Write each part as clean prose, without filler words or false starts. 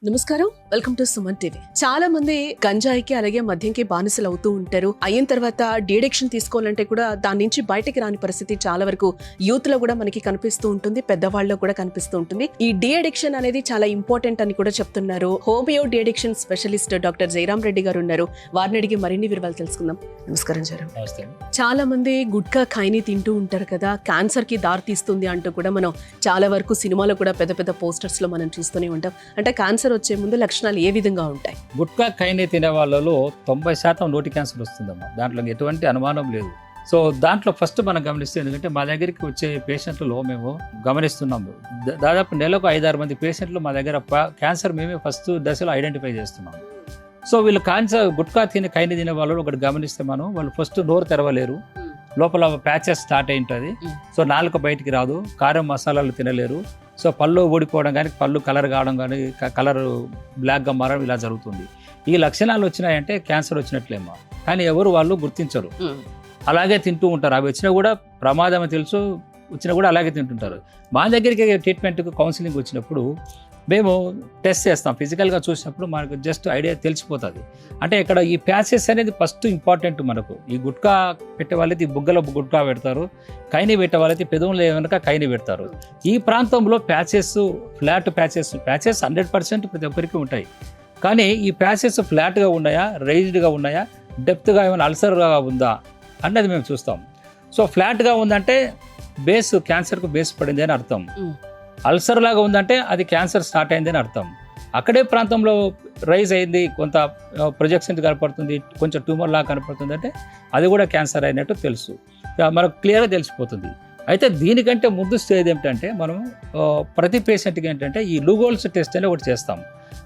నమస్కారం, welcome to Suman TV. చాలా మంది గంజాయికి అలాగే మద్యంకి బానిసలు అవుతూ ఉంటారు. అయిన తర్వాత డీడెక్షన్ తీసుకోవాలంటే కూడా దాని నుంచి బయటకి రాని పరిస్థితి చాలా వరకు యూత్ లో కూడా మనకి కనిపిస్తూ ఉంటుంది, పెద్దవాళ్ళలో కూడా కనిపిస్తూ ఉంటుంది. ఈ డీఅడిక్షన్ అనేది చాలా ఇంపార్టెంట్ అని కూడా చెప్తున్నారు. Homeo deaddiction specialist doctor Jayaram Reddy గారు ఉన్నారు. వారిని అడిగి మరిన్ని వివరాలు తెలుసుకుందాం. నమస్కారం జయరాం. చాలా మంది గుట్కా ఖైనీ తింటూ ఉంటారు కదా, క్యాన్సర్ కి దారి తీస్తుంది అంటూ కూడా మనం చాలా వరకు సినిమాలో కూడా పెద్ద పెద్ద పోస్టర్స్ లో మనం చూస్తూనే ఉంటాం. అంటే క్యాన్సర్ వచ్చే ముందు లక్షణాలు ఏ విధంగా ఉంటాయి? గుట్కా ఖైనీ తినే వాళ్ళలో 90% నోటి క్యాన్సర్ వస్తుందమ్మా, దాంట్లో ఎటువంటి అనుమానం లేదు. సో దాంట్లో ఫస్ట్ మనం గమనిస్తే, ఎందుకంటే మా దగ్గరికి వచ్చే పేషెంట్లలో మేము గమనిస్తున్నాము, దాదాపు నెలకు 5-6 మంది పేషెంట్లు మా దగ్గర క్యాన్సర్ మేమే ఫస్ట్ దశలో ఐడెంటిఫై చేస్తున్నాము. సో వీళ్ళు క్యాన్సర్ గుట్కా ఖైనీ తినే వాళ్ళు ఒకటి గమనిస్తే వాళ్ళు ఫస్ట్ నోరు తెరవలేరు, లోపల ప్యాచెస్ స్టార్ట్ అయి ఉంటుంది. సో నాలుక బయటికి రాదు, కారం మసాలాలు తినలేరు. సో పళ్ళు ఊడిపోవడం కానీ, పళ్ళు కలర్ కావడం కానీ, కలర్ బ్లాక్గా మారడం ఇలా జరుగుతుంది. ఈ లక్షణాలు వచ్చినాయంటే క్యాన్సర్ వచ్చినట్లేమో, కానీ ఎవరు వాళ్ళు గుర్తించరు, అలాగే తింటూ ఉంటారు. అవి వచ్చినా కూడా ప్రమాదం తెలుసు, వచ్చినా కూడా అలాగే తింటుంటారు. మా దగ్గరికి ట్రీట్మెంట్కి కౌన్సిలింగ్ వచ్చినప్పుడు మేము టెస్ట్ చేస్తాం. ఫిజికల్గా చూసినప్పుడు మనకు జస్ట్ ఐడియా తెలిసిపోతుంది. అంటే ఇక్కడ ఈ ప్యాచెస్ అనేది ఫస్ట్ ఇంపార్టెంట్ మనకు. ఈ గుట్కా పెట్టే వాళ్ళైతే ఈ బుగ్గలో గుట్కా పెడతారు, ఖైనీ పెట్టే వాళ్ళైతే పెదవులు ఏమనక ఖైనీ పెడతారు. ఈ ప్రాంతంలో ప్యాచెస్, ఫ్లాట్ ప్యాచెస్ 100% ప్రతి ఒక్కరికి ఉంటాయి. కానీ ఈ ప్యాచెస్ ఫ్లాట్గా ఉన్నాయా, రైజ్డ్గా ఉన్నాయా, డెప్త్గా ఏమైనా అల్సర్గా ఉందా అన్నది మేము చూస్తాం. సో ఫ్లాట్గా ఉందంటే బేస్, క్యాన్సర్కు బేస్ పడింది అని అర్థం. అల్సర్ లాగా ఉందంటే అది క్యాన్సర్ స్టార్ట్ అయింది అని అర్థం. అక్కడే ప్రాంతంలో రైజ్ అయింది, కొంత ప్రొజెక్షన్ కనపడుతుంది, కొంచెం ట్యూమర్ లాగా కనపడుతుంది అంటే అది కూడా క్యాన్సర్ అయినట్టు తెలుసు, మనకు క్లియర్గా తెలిసిపోతుంది. అయితే దీనికంటే ముందు స్టేజ్ ఏమిటంటే, మనం ప్రతి పేషెంట్కి ఏంటంటే ఈ లూగోల్స్ టెస్ట్ అని ఒకటి చేస్తాం.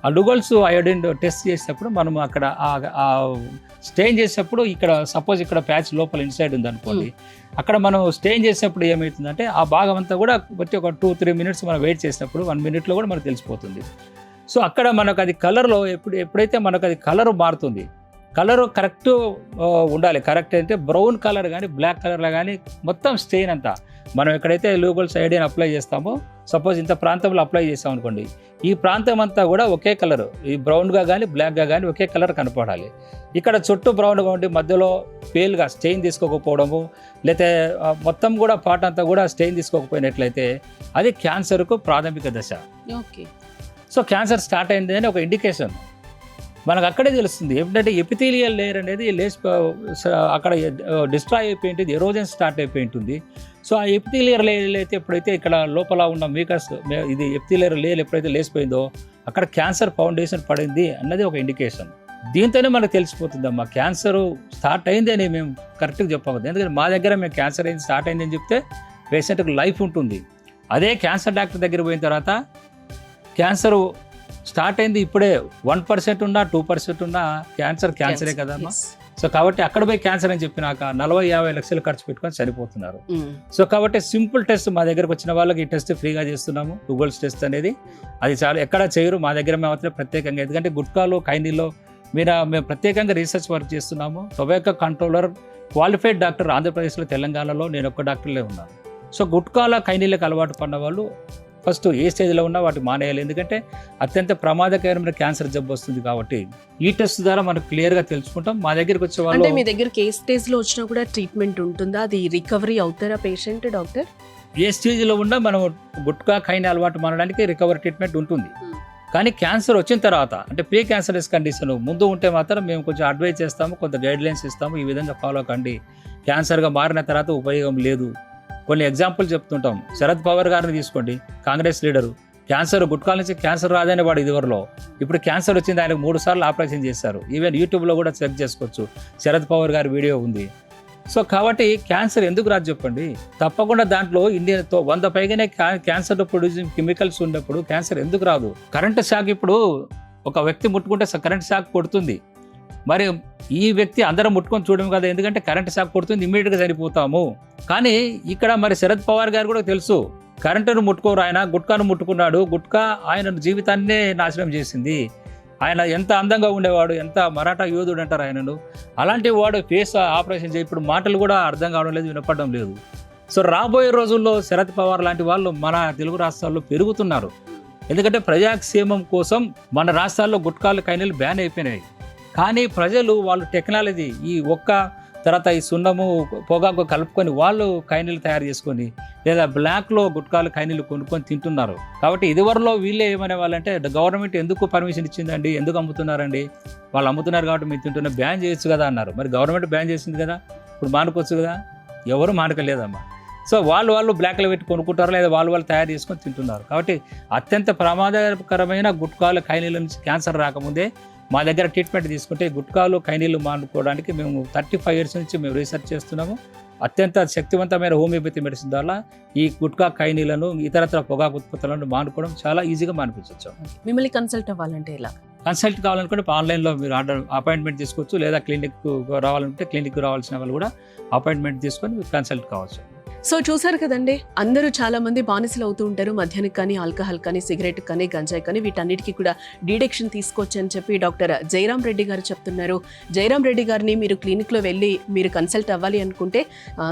ఆ లూగోల్స్ అయోడిన్ టెస్ట్ చేసేటప్పుడు మనం అక్కడ స్టెయిన్ చేసేటప్పుడు ఇక్కడ సపోజ్ ఇక్కడ ప్యాచ్ లోపల ఇన్సైడ్ ఉందనుకోండి, అక్కడ మనం స్టెయిన్ చేసేటప్పుడు ఏమవుతుందంటే ఆ భాగం అంతా కూడా బట్టి ఒక 2-3 మినిట్స్ మనం వెయిట్ చేసినప్పుడు 1 మినిట్లో కూడా మనకు తెలిసిపోతుంది. సో అక్కడ మనకు అది కలర్లో ఎప్పుడైతే మనకు అది కలర్ మారుతుంది, కలర్ కరెక్ట్ ఉండాలి. కరెక్ట్ అంటే బ్రౌన్ కలర్ కానీ, బ్లాక్ కలర్లో కానీ మొత్తం స్టెయిన్ అంతా మనం ఎక్కడైతే లూగోల్స్ ఐడియా అప్లై చేస్తామో, సపోజ్ ఇంత ప్రాంతంలో అప్లై చేస్తాం అనుకోండి, ఈ ప్రాంతం అంతా కూడా ఒకే కలర్, ఈ బ్రౌన్గా కానీ బ్లాక్గా కానీ ఒకే కలర్ కనపడాలి. ఇక్కడ చుట్టూ బ్రౌన్గా ఉండి మధ్యలో పేల్గా స్టెయిన్ తీసుకోకపోవడము, లేకపోతే మొత్తం కూడా పార్ట్ అంతా కూడా స్టెయిన్ తీసుకోకపోయినట్లయితే అది క్యాన్సర్కు ప్రాథమిక దశ. ఓకే. సో క్యాన్సర్ స్టార్ట్ అయింది అని ఒక ఇండికేషన్ మనకు అక్కడే తెలుస్తుంది. ఏంటంటే ఎపిథీలియల్ లేయర్ అనేది అక్కడ డిస్ట్రాయ్ అయిపోయి ఉంటుంది, ఎరోజన్ స్టార్ట్ అయిపోయి ఉంటుంది. సో ఆ ఎపిథీలియర్ లేయర్ అయితే ఎప్పుడైతే ఇక్కడ లోపల ఉన్న మీకస్, ఇది ఎపిథీలియర్ లేయర్ ఎప్పుడైతే లేసిపోయిందో అక్కడ క్యాన్సర్ ఫౌండేషన్ పడింది అన్నది ఒక ఇండికేషన్. దీంతోనే మనకు తెలిసిపోతుందమ్మా క్యాన్సర్ స్టార్ట్ అయింది అని మేము కరెక్ట్గా చెప్పకూడదు. ఎందుకంటే మా దగ్గర మేము క్యాన్సర్ అయింది స్టార్ట్ అయింది అని చెప్తే పేషెంట్కి లైఫ్ ఉంటుంది. అదే క్యాన్సర్ డాక్టర్ దగ్గర పోయిన తర్వాత క్యాన్సర్ స్టార్ట్ అయింది ఇప్పుడే 1% ఉన్నా 2% ఉన్నా క్యాన్సరే కదమ్మా. సో కాబట్టి అక్కడ పోయి క్యాన్సర్ అని చెప్పినాక 40-50 లక్షలు ఖర్చు పెట్టుకొని చనిపోతున్నారు. సో కాబట్టి సింపుల్ టెస్ట్ మా దగ్గరకు వచ్చిన వాళ్ళకి ఈ టెస్ట్ ఫ్రీగా చేస్తున్నాము. గూగుల్స్ టెస్ట్ అనేది అది చాలా ఎక్కడ చేయరు, మా దగ్గర మాత్రం ప్రత్యేకంగా. ఎందుకంటే గుట్కాలో ఖైనీలో మేము ప్రత్యేకంగా రీసెర్చ్ వర్క్ చేస్తున్నాము. టొబాకో కంట్రోలర్ క్వాలిఫైడ్ డాక్టర్ ఆంధ్రప్రదేశ్లో, తెలంగాణలో నేను ఒక్క డాక్టర్లే ఉన్నాను. సో గుట్కాల ఖైనీలకు అలవాటు పడిన వాళ్ళు ఫస్ట్ ఏ స్టేజ్లో ఉన్నా వాటి మానేయాలి. ఎందుకంటే అత్యంత ప్రమాదకరమైన క్యాన్సర్ జబ్బు వస్తుంది కాబట్టి ఈ టెస్ట్ ద్వారా మనం క్లియర్గా తెలుసుకుంటాం. మా దగ్గరికి వచ్చే వాళ్ళు, మీ దగ్గరికి ఏ స్టేజ్లో వచ్చినా కూడా ట్రీట్మెంట్ ఉంటుందా? అది రికవరీ అవుతారా పేషెంట్? డాక్టర్ ఏ స్టేజ్లో ఉన్నా మనం గుట్కా ఖైనీ అలవాటు మానడానికి రికవరీ ట్రీట్మెంట్ ఉంటుంది. కానీ క్యాన్సర్ వచ్చిన తర్వాత అంటే ప్రీ క్యాన్సరస్ కండిషన్ ముందు ఉంటే మాత్రం మేము కొంచెం అడ్వైజ్ చేస్తాము, కొంత గైడ్ లైన్స్ ఇస్తాము, ఈ విధంగా ఫాలో కండి, క్యాన్సర్గా మారిన తర్వాత ఉపయోగం లేదు. కొన్ని ఎగ్జాంపుల్ చెప్తుంటాం. శరద్ పవార్ గారిని తీసుకోండి, కాంగ్రెస్ లీడరు. క్యాన్సర్ గుట్కాల నుంచి క్యాన్సర్ రాదని వాడు ఇదివరలో, ఇప్పుడు క్యాన్సర్ వచ్చింది, ఆయనకు 3 సార్లు ఆపరేషన్ చేశారు. ఈవెన్ యూట్యూబ్లో కూడా చెక్ చేసుకోవచ్చు, శరద్ పవార్ గారి వీడియో ఉంది. సో కాబట్టి క్యాన్సర్ ఎందుకు రాదు చెప్పండి? తప్పకుండా దాంట్లో ఇండియాతో 100 పైగానే క్యాన్సర్ ప్రొడ్యూసింగ్ కెమికల్స్ ఉన్నప్పుడు క్యాన్సర్ ఎందుకు రాదు? కరెంట్ షాక్, ఇప్పుడు ఒక వ్యక్తి ముట్టుకుంటే కరెంట్ షాక్ కొడుతుంది, మరి ఈ వ్యక్తి అందరం ముట్టుకొని చూడము కదా, ఎందుకంటే కరెంట్ షాక్ కొడుతుంది, ఇమ్మీడియట్గా చనిపోతాము. కానీ ఇక్కడ మరి శరద్ పవార్ గారు కూడా తెలుసు, కరెంటును ముట్టుకోరు, ఆయన గుట్కాను ముట్టుకున్నాడు, గుట్కా ఆయన జీవితాన్నే నాశనం చేసింది. ఆయన ఎంత అందంగా ఉండేవాడు, ఎంత మరాఠా యోధుడు అంటారు ఆయనను. అలాంటి వాడు ఫేస్ ఆపరేషన్ చేయి, ఇప్పుడు మాటలు కూడా అర్థం కావడం లేదు, వినపడడం లేదు. సో రాబోయే రోజుల్లో శరద్ పవార్ లాంటి వాళ్ళు మన తెలుగు రాష్ట్రాల్లో పెరుగుతున్నారు. ఎందుకంటే ప్రజాక్షేమం కోసం మన రాష్ట్రాల్లో గుట్కాలు కైనీలు బ్యాన్ అయిపోయినాయి. కానీ ప్రజలు వాళ్ళు టెక్నాలజీ ఈ ఒక్క తర్వాత ఈ సున్నము పొగాకు కలుపుకొని వాళ్ళు కైనీలు తయారు చేసుకొని లేదా బ్లాక్లో గుట్కాలు కైనీలు కొనుక్కొని తింటున్నారు. కాబట్టి ఇదివరలో వీళ్ళే ఏమనే వాళ్ళంటే గవర్నమెంట్ ఎందుకు పర్మిషన్ ఇచ్చిందండి, ఎందుకు అమ్ముతున్నారండి, వాళ్ళు అమ్ముతున్నారు కాబట్టి మీరు తింటున్న బ్యాన్ చేయొచ్చు కదా అన్నారు. మరి గవర్నమెంట్ బ్యాన్ చేసింది కదా, ఇప్పుడు మానుకోవచ్చు కదా, ఎవరు మానకలేదమ్మా. సో వాళ్ళు బ్లాక్లో పెట్టి కొనుక్కుంటారు లేదా వాళ్ళు తయారు చేసుకొని తింటున్నారు. కాబట్టి అత్యంత ప్రమాదకరమైన గుట్కాలు కైనీల నుంచి క్యాన్సర్ రాకముందే మా దగ్గర ట్రీట్మెంట్ తీసుకుంటే గుట్కాలు కైనీలు మానుకోవడానికి మేము 35 years నుంచి మేము రీసెర్చ్ చేస్తున్నాము. అత్యంత శక్తివంతమైన హోమియోపతి మెడిసిన్ ద్వారా ఈ గుట్కా కైనీలను ఇతరత్ర పొగాకు ఉత్పత్తులను మానుకోవడం చాలా ఈజీగా మానిపించవచ్చు. మిమ్మల్ని కన్సల్ట్ అవ్వాలంటే ఎలా? కన్సల్ట్ కావాలనుకుంటే ఆన్లైన్లో మీరు అపాయింట్మెంట్ తీసుకోవచ్చు, లేదా క్లినిక్ రావాలంటే క్లినిక్ రావాల్సిన వాళ్ళు కూడా అపాయింట్మెంట్ తీసుకొని మీరు కన్సల్ట్ కావచ్చు. సో చూసారు కదండి, అందరూ చాలా మంది బానిసలు అవుతూ ఉంటారు. మద్యానికి కానీ, ఆల్కహాల్ కానీ, సిగరెట్ కానీ, గంజాయి కానీ, వీటన్నిటికీ కూడా డీడెక్షన్ తీసుకోవచ్చు అని చెప్పి డాక్టర్ జయరాం రెడ్డి గారు చెప్తున్నారు. జయరాం రెడ్డి గారిని మీరు క్లినిక్లో వెళ్ళి మీరు కన్సల్ట్ అవ్వాలి అనుకుంటే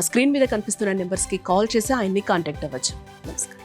స్క్రీన్ మీద కనిపిస్తున్న నెంబర్స్కి కాల్ చేసి ఆయన్ని కాంటాక్ట్ అవ్వచ్చు. నమస్కారం.